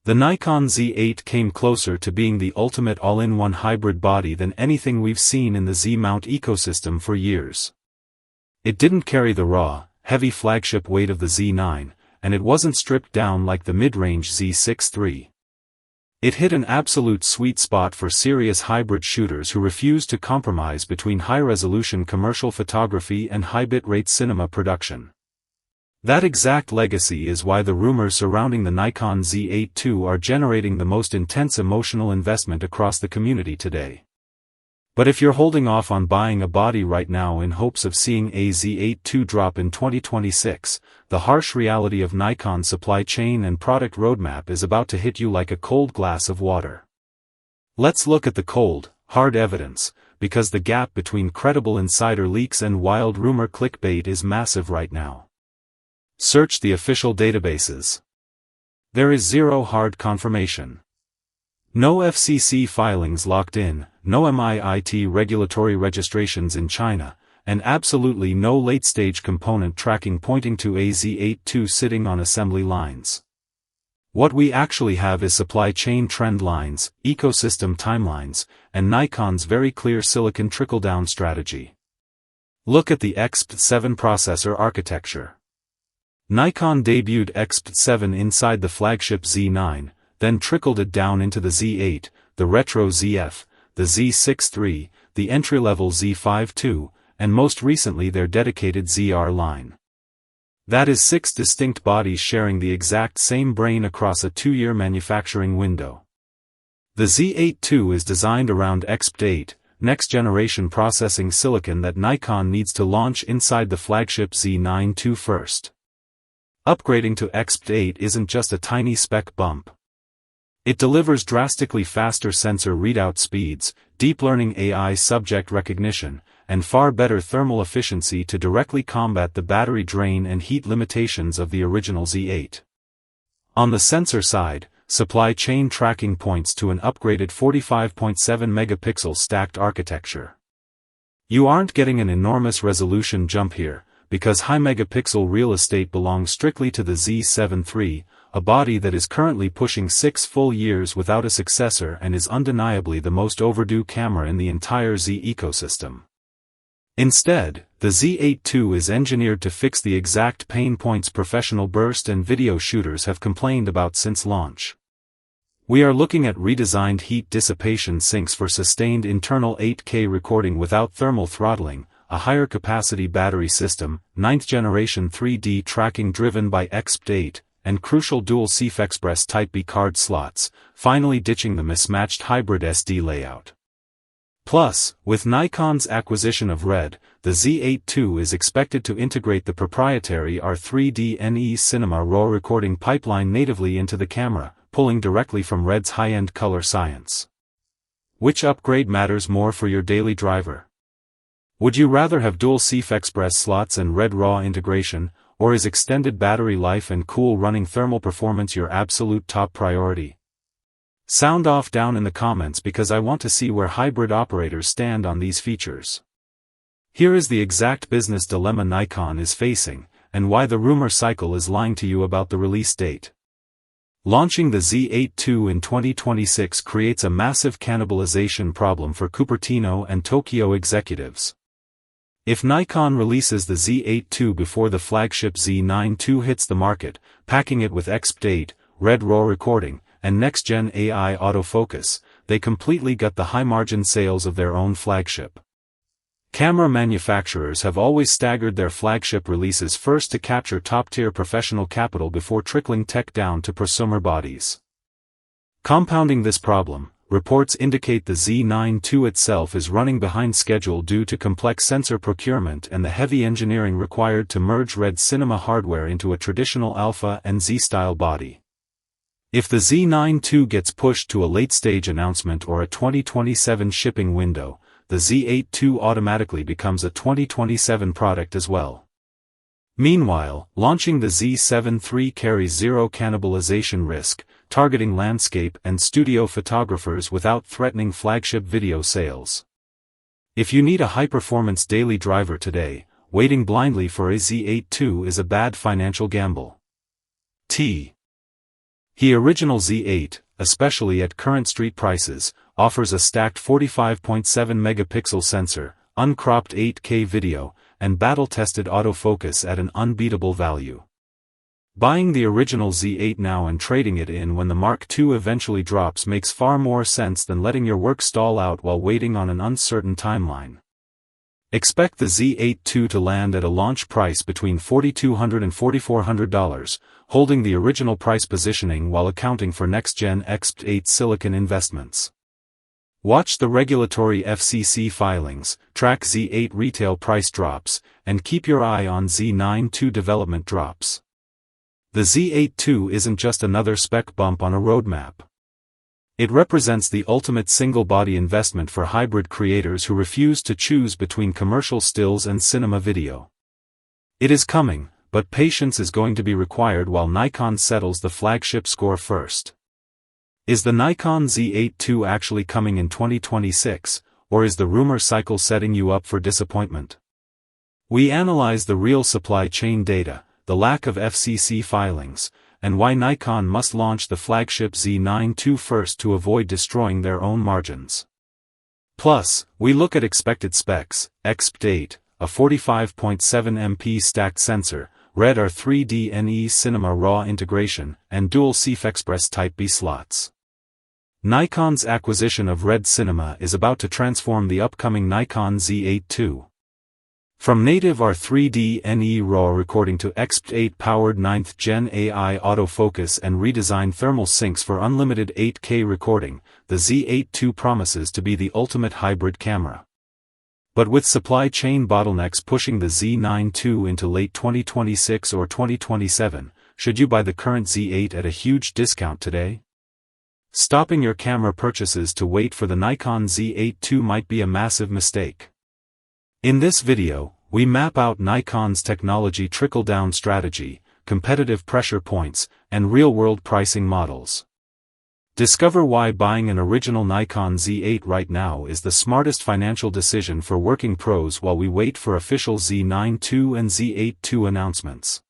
The Nikon Z8 came closer to being the ultimate all-in-one hybrid body than anything we've seen in the Z-mount ecosystem for years. It didn't carry the raw, heavy flagship weight of the Z9, and it wasn't stripped down like the mid-range Z6 III. It hit an absolute sweet spot for serious hybrid shooters who refuse to compromise between high-resolution commercial photography and high-bitrate cinema production. That exact legacy is why the rumors surrounding the Nikon Z8 II are generating the most intense emotional investment across the community today. But if you're holding off on buying a body right now in hopes of seeing a Z8 II drop in 2026, the harsh reality of Nikon's supply chain and product roadmap is about to hit you like a cold glass of water. Let's look at the cold, hard evidence, because the gap between credible insider leaks and wild rumor clickbait is massive right now. Search the official databases. There is zero hard confirmation. No FCC filings locked in, no MIIT regulatory registrations in China, and absolutely no late-stage component tracking pointing to a Z8 II sitting on assembly lines. What we actually have is supply chain trend lines, ecosystem timelines, and Nikon's very clear silicon trickle-down strategy. Look at the EXPEED 7 processor architecture. Nikon debuted EXPEED 7 inside the flagship Z9, then trickled it down into the Z8, the retro ZF, the Z6 III, the entry-level Z5 II, and most recently their dedicated ZR line. That is 6 distinct bodies sharing the exact same brain across a 2-year manufacturing window. The Z8 II is designed around EXPEED 8, next-generation processing silicon that Nikon needs to launch inside the flagship Z9 II first. Upgrading to EXPEED 8 isn't just a tiny spec bump. It delivers drastically faster sensor readout speeds, deep learning AI subject recognition, and far better thermal efficiency to directly combat the battery drain and heat limitations of the original Z8. On the sensor side, supply chain tracking points to an upgraded 45.7 megapixel stacked architecture. You aren't getting an enormous resolution jump here, because high megapixel real estate belongs strictly to the Z7 III, a body that is currently pushing 6 full years without a successor and is undeniably the most overdue camera in the entire Z ecosystem. Instead, the Z8 II is engineered to fix the exact pain points professional burst and video shooters have complained about since launch. We are looking at redesigned heat dissipation sinks for sustained internal 8K recording without thermal throttling, a higher capacity battery system, 9th generation 3D tracking driven by EXPEED 8, and crucial dual CFexpress Type B card slots, finally ditching the mismatched hybrid SD layout. Plus, with Nikon's acquisition of RED, the Z8 II is expected to integrate the proprietary R3D NE cinema RAW recording pipeline natively into the camera, pulling directly from RED's high-end color science. Which upgrade matters more for your daily driver? Would you rather have dual CFexpress slots and RED RAW integration, or is extended battery life and cool running thermal performance your absolute top priority? Sound off down in the comments because I want to see where hybrid operators stand on these features. Here is the exact business dilemma Nikon is facing, and why the rumor cycle is lying to you about the release date. Launching the Z8 II in 2026 creates a massive cannibalization problem for Cupertino and Tokyo executives. If Nikon releases the Z8 II before the flagship Z9 II hits the market, packing it with EXPEED 8, RED RAW recording, and next-gen AI autofocus, they completely gut the high-margin sales of their own flagship. Camera manufacturers have always staggered their flagship releases first to capture top-tier professional capital before trickling tech down to prosumer bodies. Compounding this problem, reports indicate the Z9 II itself is running behind schedule due to complex sensor procurement and the heavy engineering required to merge RED cinema hardware into a traditional Alpha and Z-style body. If the Z9 II gets pushed to a late-stage announcement or a 2027 shipping window, the Z8 II automatically becomes a 2027 product as well. Meanwhile, launching the Z7 III carries zero cannibalization risk, targeting landscape and studio photographers without threatening flagship video sales. If you need a high-performance daily driver today, waiting blindly for a Z8 II is a bad financial gamble. The original Z8, especially at current street prices, offers a stacked 45.7 megapixel sensor, uncropped 8K video, and battle-tested autofocus at an unbeatable value. Buying the original Z8 now and trading it in when the Mark II eventually drops makes far more sense than letting your work stall out while waiting on an uncertain timeline. Expect the Z8 II to land at a launch price between $4,200 and $4,400, holding the original price positioning while accounting for next-gen EXPEED silicon investments. Watch the regulatory FCC filings, track Z8 retail price drops, and keep your eye on Z9 II development drops. The Z8 II isn't just another spec bump on a roadmap. It represents the ultimate single-body investment for hybrid creators who refuse to choose between commercial stills and cinema video. It is coming, but patience is going to be required while Nikon settles the flagship score first. Is the Nikon Z8 II actually coming in 2026, or is the rumor cycle setting you up for disappointment? We analyze the real supply chain data, the lack of FCC filings, and why Nikon must launch the flagship Z9 II first to avoid destroying their own margins. Plus, we look at expected specs: EXPEED, a 45.7 MP stacked sensor, RED R3D NE cinema RAW integration, and dual CFexpress Type B slots. Nikon's acquisition of RED Cinema is about to transform the upcoming Nikon Z8 II. From native R3D NE RAW recording to EXPEED-powered 9th Gen AI autofocus and redesigned thermal sinks for unlimited 8K recording, the Z8 II promises to be the ultimate hybrid camera. But with supply chain bottlenecks pushing the Z9 II into late 2026 or 2027, should you buy the current Z8 at a huge discount today? Stopping your camera purchases to wait for the Nikon Z8 II might be a massive mistake. In this video, we map out Nikon's technology trickle-down strategy, competitive pressure points, and real-world pricing models. Discover why buying an original Nikon Z8 right now is the smartest financial decision for working pros while we wait for official Z9 II and Z8 II announcements.